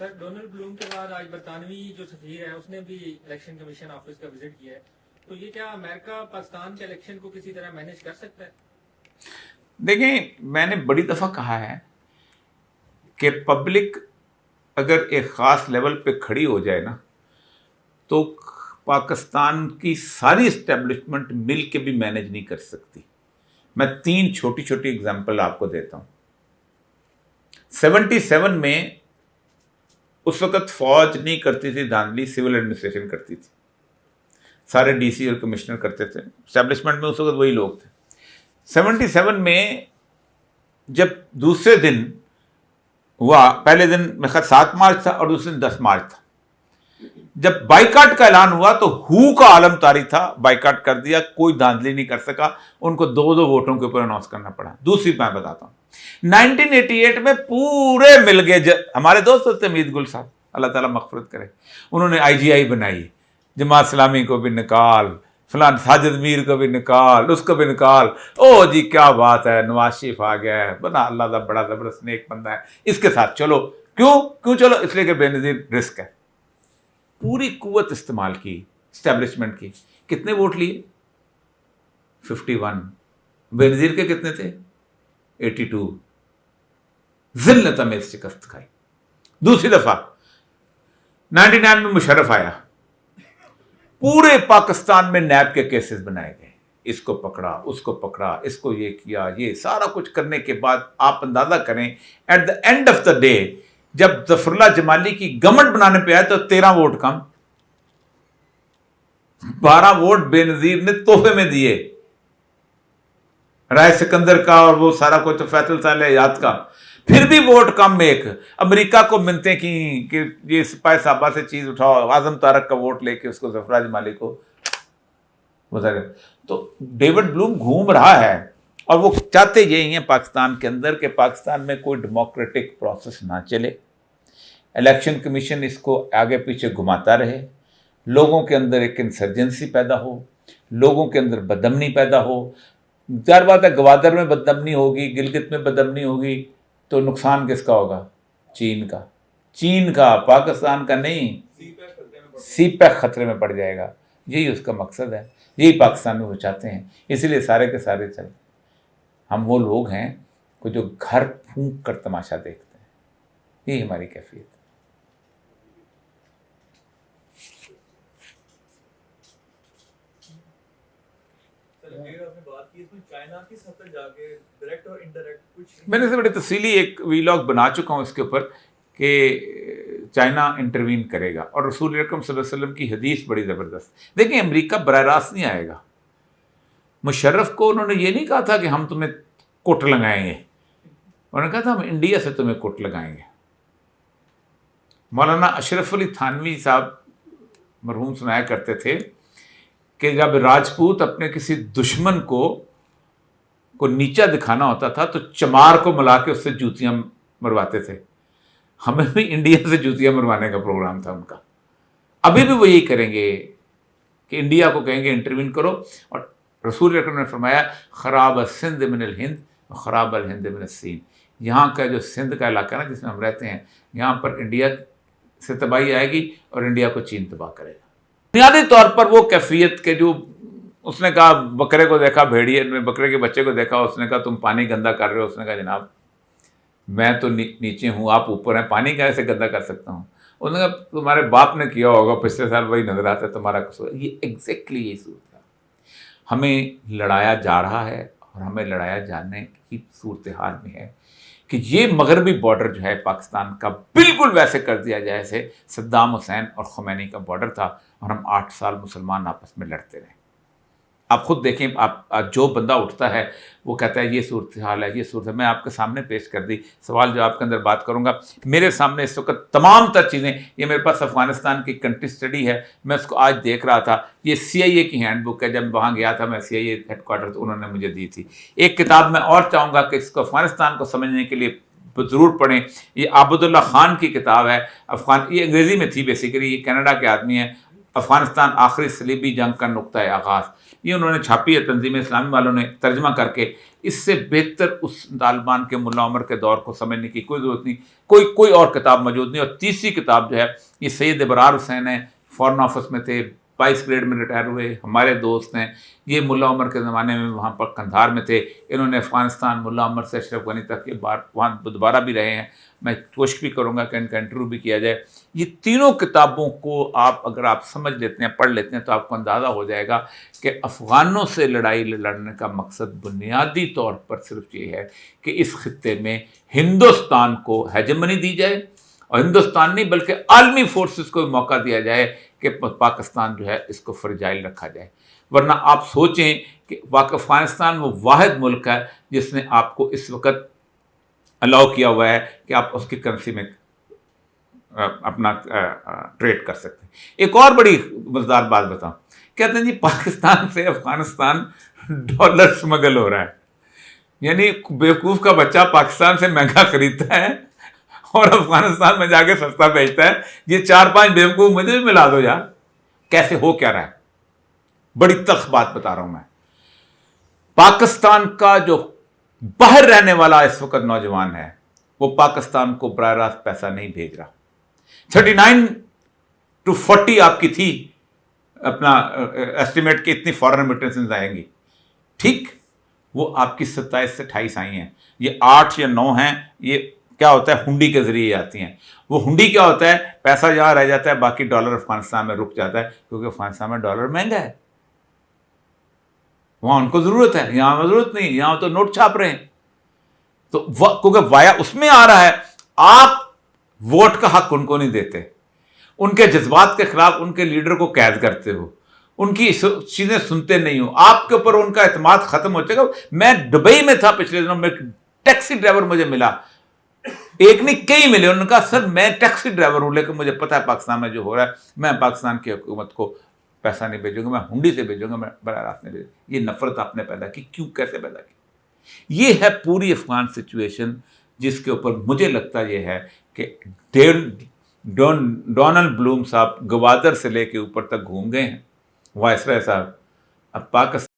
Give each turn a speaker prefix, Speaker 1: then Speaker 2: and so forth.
Speaker 1: سر Donald بلوم کے بعد آج برطانوی جو سفیر ہے اس نے بھی الیکشن کمیشن آفس کا وزٹ کیا ہے، تو یہ کیا امریکہ پاکستان کے الیکشن کو کسی طرح مینیج کر سکتا ہے؟
Speaker 2: دیکھیں، میں نے بڑی دفعہ کہا ہے کہ پبلک اگر ایک خاص لیول پہ کھڑی ہو جائے نا تو پاکستان کی ساری اسٹیبلشمنٹ مل کے بھی مینیج نہیں کر سکتی. میں 3 چھوٹی چھوٹی اگزامپل آپ کو دیتا ہوں. 77 میں اس وقت فوج نہیں کرتی تھی دھاندلی، سول ایڈمنسٹریشن کرتی تھی. سارے ڈی سی اور کمشنر کرتے تھے. اسٹیبلشمنٹ میں اس وقت وہی لوگ تھے. 77 میں جب دوسرے دن ہوا، پہلے دن میں خیال 7 مارچ تھا اور دوسرے دن 10 مارچ تھا، جب بائیکاٹ کا اعلان ہوا تو ہو کا عالم طاری تھا، بائیکاٹ کر دیا، کوئی دھاندلی نہیں کر سکا. ان کو 2 ووٹوں کے اوپر اناؤنس کرنا پڑا. دوسری میں بتاتا ہوں، 1988 میں پورے مل گئے. ہمارے دوست ہوتے حمید گل صاحب، اللہ تعالیٰ مغفرت کرے، انہوں نے IGI بنائی، جماعت اسلامی کو بھی نکال، فلان ساجد میر کو بھی نکال، اس کو بھی نکال. او جی کیا بات ہے، نواز شریف آ گیا ہے، بنا اللہ کا بڑا زبردست نیک بندہ ہے، اس کے ساتھ چلو. کیوں چلو؟ اس لیے کہ بے نظیر رسک ہے. پوری قوت استعمال کی اسٹیبلشمنٹ کی. کتنے ووٹ لیے؟ 51. بے نظیر کے کتنے تھے؟ 82. ذلت میں شکست کھائی. دوسری دفعہ 99 میں مشرف آیا، پورے پاکستان میں نیب کے کیسز بنائے گئے، اس کو پکڑا، اس کو پکڑا، اس کو یہ کیا، یہ سارا کچھ کرنے کے بعد آپ اندازہ کریں at the end of the day جب ظفر اللہ جمالی کی گورنمنٹ بنانے پہ آئے تو 13 ووٹ کم، 12 ووٹ بے نظیر نے تحفے میں دیے، رائے سکندر کا اور وہ سارا کچھ فیصل صالح حیات کا. پھر بھی ووٹ کم. ایک امریکہ کو منتیں کی کہ یہ سپاہی صاحبہ سے چیز اٹھاؤ، اعظم طارق کا ووٹ لے کے اس کو ظفر جمالی کو وزیر. تو ڈیوڈ بلوم گھوم رہا ہے اور وہ چاہتے یہی ہیں پاکستان کے اندر کہ پاکستان میں کوئی ڈیموکریٹک پروسیس نہ چلے، الیکشن کمیشن اس کو آگے پیچھے گھماتا رہے، لوگوں کے اندر ایک انسرجنسی پیدا ہو، لوگوں کے اندر بدامنی پیدا ہو. ظاہر بات ہے گوادر میں بدامنی ہوگی، گلگت میں بدامنی ہوگی تو نقصان کس کا ہوگا؟ چین کا، پاکستان کا نہیں. سی پیک خطرے میں پڑ جائے گا. یہی اس کا مقصد ہے، یہی پاکستان میں وہ چاہتے ہیں. اسی لیے سارے کے سارے چلتے. ہم وہ لوگ ہیں کہ جو گھر پھونک کر تماشا دیکھتے ہیں. یہی ہماری کیفیت ہے. میں نے سے بڑی تفصیلی ایک ویلاگ بنا چکا ہوں اس کے اوپر کہ چائنا انٹروین کرے گا، اور رسول اکرم صلی اللہ علیہ وسلم کی حدیث بڑی زبردست. دیکھیں امریکہ براہ راست نہیں آئے گا. مشرف کو انہوں نے یہ نہیں کہا تھا کہ ہم تمہیں کوٹ لگائیں گے، انہوں نے کہا تھا ہم انڈیا سے تمہیں کوٹ لگائیں گے. مولانا اشرف علی تھانوی صاحب مرحوم سنایا کرتے تھے کہ جب راجپوت اپنے کسی دشمن کو نیچا دکھانا ہوتا تھا تو چمار کو ملا کے اس سے جوتیاں مرواتے تھے. ہمیں بھی انڈیا سے جوتیاں مروانے کا پروگرام تھا ان کا. ابھی بھی وہ یہی کریں گے کہ انڈیا کو کہیں گے انٹروین کرو. اور رسول اکرم نے فرمایا خراب السندھ من الہند خراب الہند من الصین. یہاں کا جو سندھ کا علاقہ نا جس میں ہم رہتے ہیں، یہاں پر انڈیا سے تباہی آئے گی اور انڈیا کو چین تباہ کرے گا. بنیادی طور پر وہ کیفیت کے جو اس نے کہا، بکرے کو دیکھا، بھیڑیے نے بکرے کے بچے کو دیکھا، اس نے کہا تم پانی گندا کر رہے ہو. اس نے کہا جناب میں تو نیچے ہوں، آپ اوپر ہیں، پانی کیسے گندا کر سکتا ہوں؟ انہوں نے کہا تمہارے باپ نے کیا ہوگا، پچھلے سال وہی نظر آتا ہے، تمہارا قصور. یہ ایگزیکٹلی یہی صورت ہے. ہمیں لڑایا جا رہا ہے اور ہمیں لڑایا جانے کی صورتحال میں ہے کہ یہ مغربی بارڈر جو ہے پاکستان کا بالکل ویسے کر دیا جائے جیسے صدام حسین اور خمینی کا بارڈر تھا، اور ہم 8 سال مسلمان آپس میں لڑتے رہے. آپ خود دیکھیں، آپ جو بندہ اٹھتا ہے وہ کہتا ہے یہ صورتحال ہے، یہ صورت. میں آپ کے سامنے پیش کر دی، سوال جواب کے اندر بات کروں گا. میرے سامنے اس وقت تمام تر چیزیں، یہ میرے پاس افغانستان کی کنٹری اسٹڈی ہے، میں اس کو آج دیکھ رہا تھا. یہ CIA کی ہینڈ بک ہے، جب وہاں گیا تھا میں CIA ہیڈ کوارٹر تو انہوں نے مجھے دی تھی. ایک کتاب میں اور چاہوں گا کہ اس کو افغانستان کو سمجھنے کے لیے ضرور پڑھیں. یہ عابد اللہ خان کی کتاب ہے، یہ انگریزی میں تھی بیسیکلی، یہ کینیڈا کے آدمی ہیں. افغانستان آخری صلیبی جنگ کا نقطۂ آغاز. یہ انہوں نے چھاپی ہے تنظیم اسلامی والوں نے ترجمہ کر کے. اس سے بہتر اس طالبان کے ملا عمر کے دور کو سمجھنے کی کوئی ضرورت نہیں. کوئی اور کتاب موجود نہیں. اور تیسری کتاب جو ہے یہ سید ابرار حسین ہے, فارن آفس میں تھے, 22 گریڈ میں ریٹائر ہوئے, ہمارے دوست ہیں. یہ ملا عمر کے زمانے میں وہاں پر قندھار میں تھے. انہوں نے افغانستان ملا عمر سے اشرف غنی تک یہ بار وہاں دوبارہ بھی رہے ہیں. میں کوشش بھی کروں گا کہ ان کا انٹرویو بھی کیا جائے. یہ تینوں کتابوں کو اگر آپ سمجھ لیتے ہیں, پڑھ لیتے ہیں, تو آپ کو اندازہ ہو جائے گا کہ افغانوں سے لڑائی لڑنے کا مقصد بنیادی طور پر صرف یہ ہے کہ اس خطے میں ہندوستان کو ہیجمنی دی جائے, اور ہندوستان نہیں بلکہ عالمی فورسز کو موقع دیا جائے کہ پاکستان جو ہے اس کو فرجائل رکھا جائے. ورنہ آپ سوچیں کہ افغانستان وہ واحد ملک ہے جس نے آپ کو اس وقت الاؤ کیا ہوا ہے کہ آپ اس کی کرنسی میں اپنا ٹریڈ کر سکتے ہیں. ایک اور بڑی مزدار بات بتاؤں, کہتے ہیں جی پاکستان سے افغانستان ڈالر سمگل ہو رہا ہے. یعنی بیوقوف کا بچہ پاکستان سے مہنگا خریدتا ہے اور افغانستان میں جا کے سستا بیچتا ہے. یہ 4-5 بیوقوف مجھے بھی ملا دو یار. کیسے ہو کیا رہا ہے؟ بڑی تلخ بات بتا رہا ہوں میں. پاکستان کا جو باہر رہنے والا اس وقت نوجوان ہے وہ پاکستان کو براہ راست پیسہ نہیں بھیج رہا. 39 to 40 آپ کی تھی اپنا ایسٹیمیٹ کہ اتنی فارن ریمیٹنسز آئیں گی. ٹھیک, وہ آپ کی 27 سے 28 آئی ہیں. یہ 8 یا 9 ہیں. یہ کیا ہوتا ہے, ہنڈی کے ذریعے آتی ہیں. وہ ہنڈی کیا ہوتا ہے, پیسہ جہاں رہ جاتا ہے باقی ڈالر افغانستان میں رک جاتا ہے, کیونکہ افغانستان میں ڈالر مہنگا ہے. وہاں ان کو ضرورت ہے, یہاں ضرورت نہیں. یہاں تو نوٹ چھاپ رہے ہیں. تو کیونکہ وایا اس میں آ رہا ہے. آپ ووٹ کا حق ان کو نہیں دیتے, ان کے جذبات کے خلاف ان کے لیڈر کو قید کرتے ہو, ان کی چیزیں سنتے نہیں ہو, آپ کے اوپر ان کا اعتماد ختم ہو چکا. میں دبئی میں تھا پچھلے دنوں میں, ٹیکسی ڈرائیور مجھے ملا, ایک نہیں کئی ملے. انہوں نے کہا سر میں ٹیکسی ڈرائیور ہوں لیکن مجھے پتا ہے پاکستان میں جو ہو رہا ہے, میں پاکستان کی حکومت کو پیسہ نہیں بھیجوں گا, میں ہنڈی سے بھیجوں گا, میں براہ راست نہیں بھیجوں گا. یہ نفرت آپ نے پیدا کی, کیوں, کیسے پیدا کی؟ یہ ہے پوری افغان سچویشن, جس کے اوپر مجھے لگتا یہ ہے کہ ڈونلڈ بلوم صاحب گوادر سے لے کے اوپر تک گھوم گئے ہیں. وائسرائے صاحب اب پاکستان